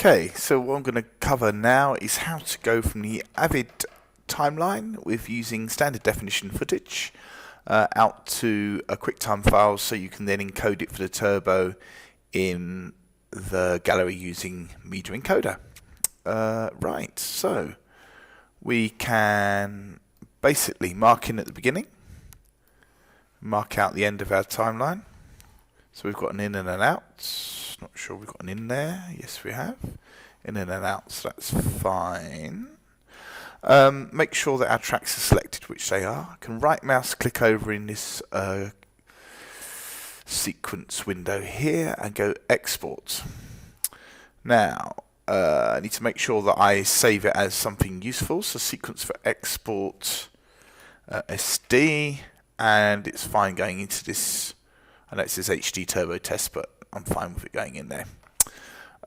Okay, so what I'm going to cover now is how to go from the Avid timeline with using standard definition footage out to a QuickTime file so you can then encode it for the turbo in the gallery using Media Encoder. Right, so we can basically mark in at the beginning, mark out the end of our timeline. So we've got an in and an out. Not sure we've got an in there. Yes, we have. In and an out, so that's fine. Make sure that our tracks are selected, which they are. I can right mouse click over in this sequence window here and go export. Now, I need to make sure that I save it as something useful. So sequence for export SD, and it's fine going into this. I know it says HD turbo test, but I'm fine with it going in there.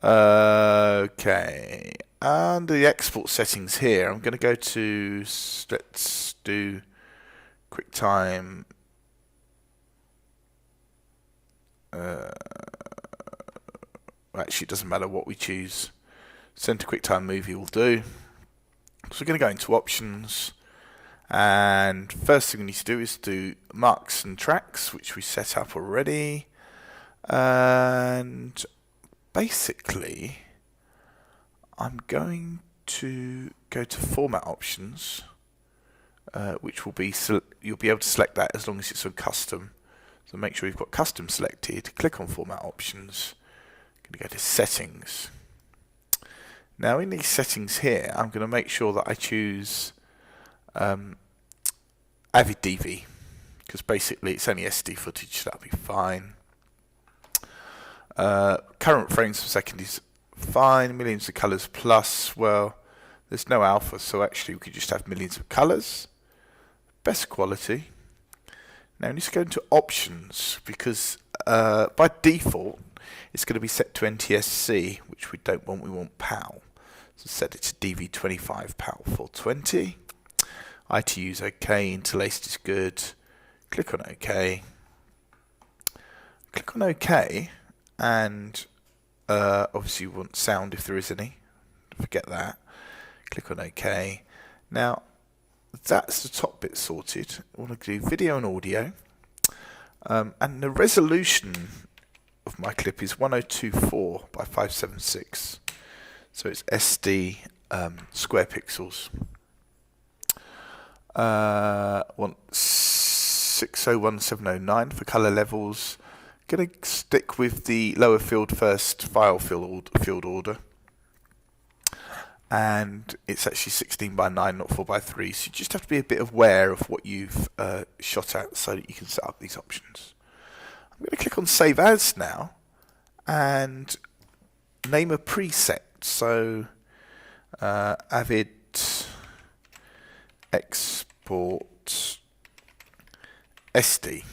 Okay, under the export settings here, I'm going to go to, let's do QuickTime. Actually, it doesn't matter what we choose. Center QuickTime Movie will do. So we're going to go into options. And first thing we need to do is do marks and tracks, which we set up already. And basically, I'm going to go to format options, which will be, you'll be able to select that as long as it's on custom. So make sure you've got custom selected, click on format options, I'm going to go to settings. Now in these settings here, I'm going to make sure that I choose Avid DV, because basically it's only SD footage, so that'll be fine. Current frames per second is fine. Millions of colors plus, well, there's no alpha, so actually we could just have millions of colors. Best quality. Now we need to go into options, because by default it's going to be set to NTSC, which we don't want, we want PAL. So set it to DV25 PAL 420. ITU is OK, interlaced is good. Click on OK. Click on OK, and obviously you want sound if there is any. Forget that. Click on OK. Now that's the top bit sorted. I want to do video and audio, and the resolution of my clip is 1024 by 576. So it's SD square pixels. Want 601709 for color levels. Going to stick with the lower field first file field order, and it's actually 16 by 9, not 4 by 3. So you just have to be a bit aware of what you've shot at so that you can set up these options. I'm going to click on Save As now and name a preset. So Avid Export SD.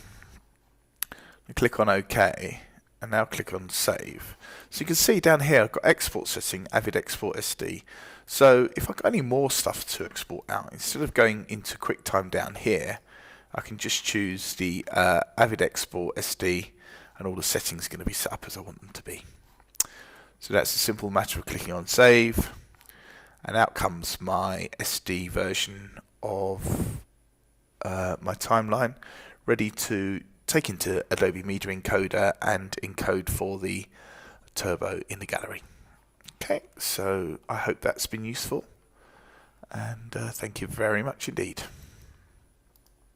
And click on OK, and now click on Save. So you can see down here I've got export setting, AvidExportSD. So if I've got any more stuff to export out, instead of going into QuickTime down here, I can just choose the AvidExportSD, and all the settings are going to be set up as I want them to be. So that's a simple matter of clicking on Save, and out comes my SD version of my timeline, ready to take into Adobe Media Encoder and encode for the turbo in the gallery. Okay, so I hope that's been useful, and thank you very much indeed.